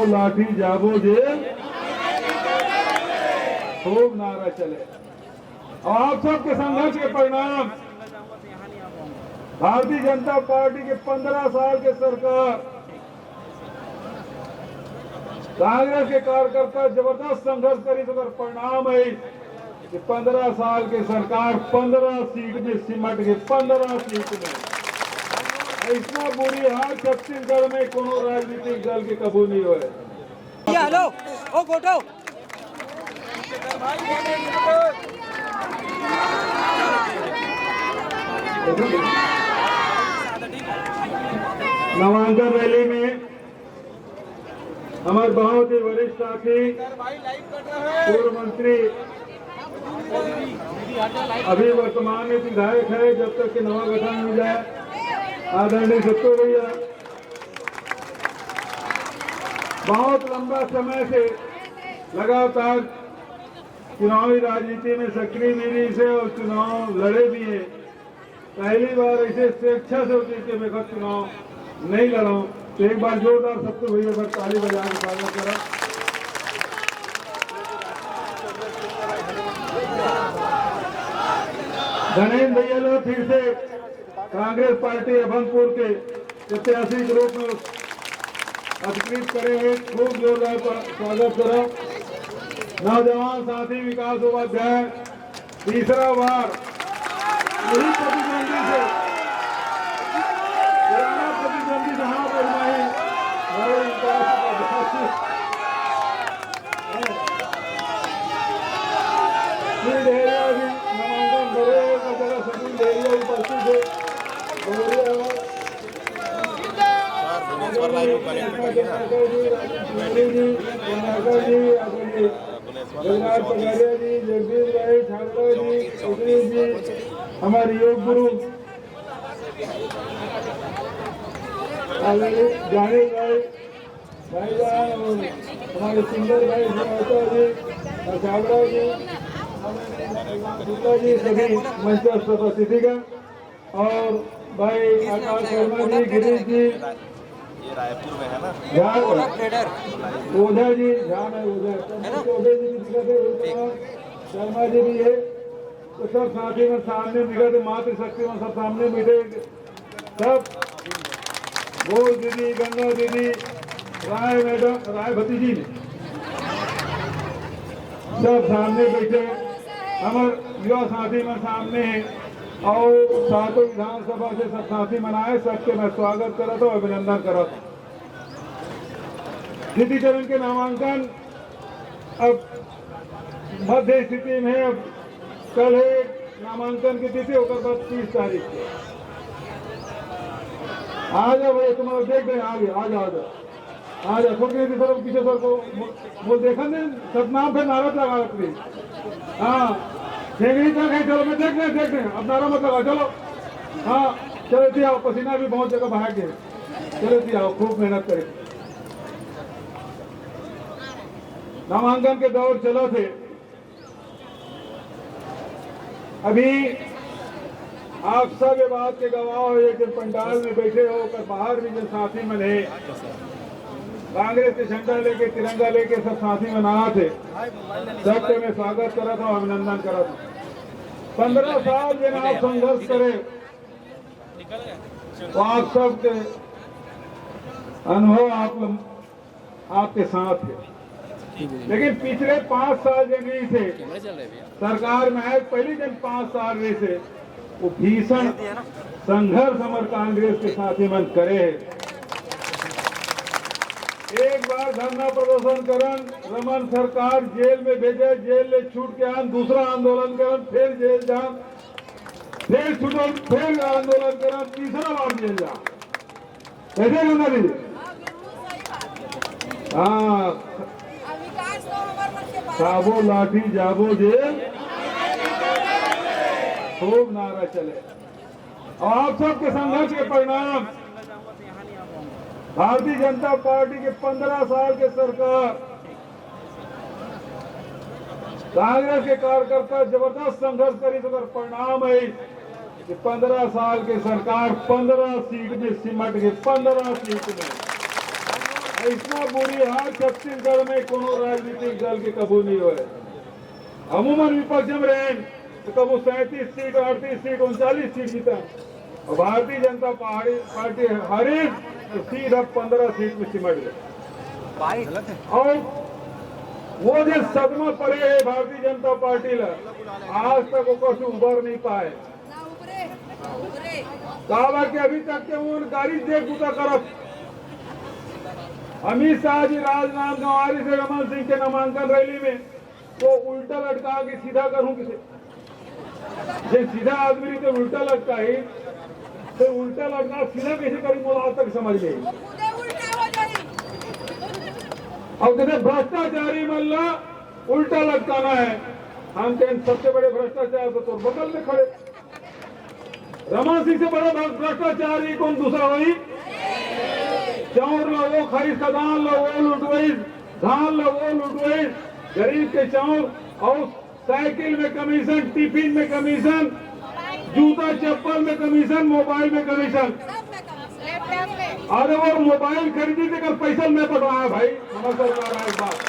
खाबो लाठी जाबो जेल, खूब नारा चले। और आप सबके संघर्ष के परिणाम भारतीय जनता पार्टी के 15 साल के सरकार, कांग्रेस के कार्यकर्ता जबरदस्त संघर्ष करी तो परिणाम है कि 15 साल के सरकार 15 सीट में सिमट गई। 15 सीट में इतना बुरी हाल छत्तीसगढ़ में कोनो राजनीतिक दल के कबू नहीं हुए। हेलो ओ फोटो नामांकन रैली में हमारे बहुत ही वरिष्ठ साथी पूर्व मंत्री अभी वर्तमान में विधायक है, जब तक कि नवा गठन मिल जाए, आदरणीय सत्तू भैया बहुत लंबा समय से लगातार चुनावी राजनीति में सक्रिय मिली से और चुनाव लड़े भी हैं। पहली बार ऐसे स्वेच्छा से होती कि मैं खुद चुनाव नहीं लड़ा, तो एक बार जोरदार सत्तू भैया पर ताली बजा के स्वागत करा। धनेन्द्र भैया लोग फिर से कांग्रेस पार्टी अभनपुर के प्रत्याशी के रूप में अधिकृत करे हैं, खूब जोरदार स्वागत करो। नौजवान साथी विकास उपाध्याय तीसरा बार यही प्रतिद्वंदी से पुराना प्रतिद्वंदी जहां पर नहीं हमारे विकास उपाध्याय डेहरिया भी नामांकन भरे जगह सचिन डेहरिया उपस्थित है। जी, जगदीश भाई ठाकुर जी, सुनील जी, हमारे योग गुरु जानी भाई भाईजान और हमारे सुंदर भाई जी, छाबड़ा जी, गीता जी, सभी मंच पर स्थितिगण और भाई आकाश शर्मा जी, गिरीश जी, रायपुर में है ना ओझा जी, ध्यान है ओझा जी भी शर्मा जी भी है, तो सब साथी में सामने निकलते मातृशक्ति में सब सामने मिले, सब बोल दीदी, गंगा दीदी, राय मैडम, राय भतीजी सब सामने बैठे, हमारे युवा साथी में सामने है और सातों विधानसभा से सब साथी मनाए, सबके मैं स्वागत करा था, अभिनंदन करा था। द्वितीय चरण के नामांकन अब मध्य स्थिति में, अब कल है नामांकन की तिथि, होकर बाद 30 तारीख को आ जाओ भाई, तुम देख रहे आगे आ जाओ आ जाओ छोटे सर पीछे सर को वो देखा नहीं सतनाम फिर नारा लगा रखी। हाँ नहीं तक है, चलो मैं देख रहे अब नारा मत लगा, चलो हाँ चलो थी आओ, पसीना भी बहुत जगह बहा के, चलो थी आओ, खूब मेहनत करें। नामांकन के दौर चलो थे, अभी आप सब ये बात के गवाह हो, एक पंडाल में बैठे हो कर बाहर भी जो साथी मन है, कांग्रेस के झंडा लेके तिरंगा लेके सब साथी मना थे, सबके मैं स्वागत करा था, अभिनंदन करा था। 15 साल जिन आप संघर्ष करे तो आप सबके अनुभव आपके साथ है, लेकिन पिछले 5 साल जो नहीं थे सरकार में है, पहली जन 5 साल रही से वो भीषण संघर्ष हमारे कांग्रेस के साथी मन करे। एक बार धरना प्रदर्शन करन, रमन सरकार जेल में भेजे, जेल ले छूट के आन, दूसरा आंदोलन करन, फिर जेल जान, फिर छूटन, फिर आंदोलन करन, तीसरा बार जेल जा, ऐसे गंगा दीदी। हाँ खाबो लाठी जाबो जेल, खूब नारा चले। और आप सबके संघर्ष के परिणाम भारतीय जनता पार्टी के 15 साल के सरकार, कांग्रेस के कार्यकर्ता जबरदस्त संघर्ष करी तो परिणाम है कि 15 साल के सरकार 15 सीट में सिमट गई। 15 सीट में इतना बुरी हाल छत्तीसगढ़ में कोनो राजनीतिक दल के कबू नहीं हुए। अमूमन विपक्ष में रहे तो कबू 37 सीट 38 सीट 39 सीट जीता और भारतीय जनता पार्टी हारी तो सीधा 15 सीट में सिमट गए। और वो जो सदमा पड़े है भारतीय जनता पार्टी ला आज तक वो से उभर नहीं पाए। कहा कि अभी तक के वो गाड़ी देख बुता करब। अमित शाह जी राजनांदगांव से रमन सिंह के नामांकन रैली में तो उल्टा लटका के सीधा करूं किसे जे सीधा आदमी तो उल्टा लटका ही तो उल्टा लटका सीधा कैसे करी बोला आज तक समझ नहीं। और कहते भ्रष्टाचारी मल्ला उल्टा लटकाना है। हम कहें सबसे बड़े भ्रष्टाचार तो बगल में खड़े रमन सिंह से बड़ा भ्रष्टाचारी कौन दूसरा हुई। चाउर लो वो खरीद धान लो वो लुटवाई धान लो वो लुटवाई गरीब के चाउर और साइकिल में कमीशन टिफिन में कमीशन जूता चप्पल में कमीशन मोबाइल में कमीशन। अरे वो मोबाइल खरीदी थे कल पैसा मैं पटवाया भाई हमारा सरकार है इस बात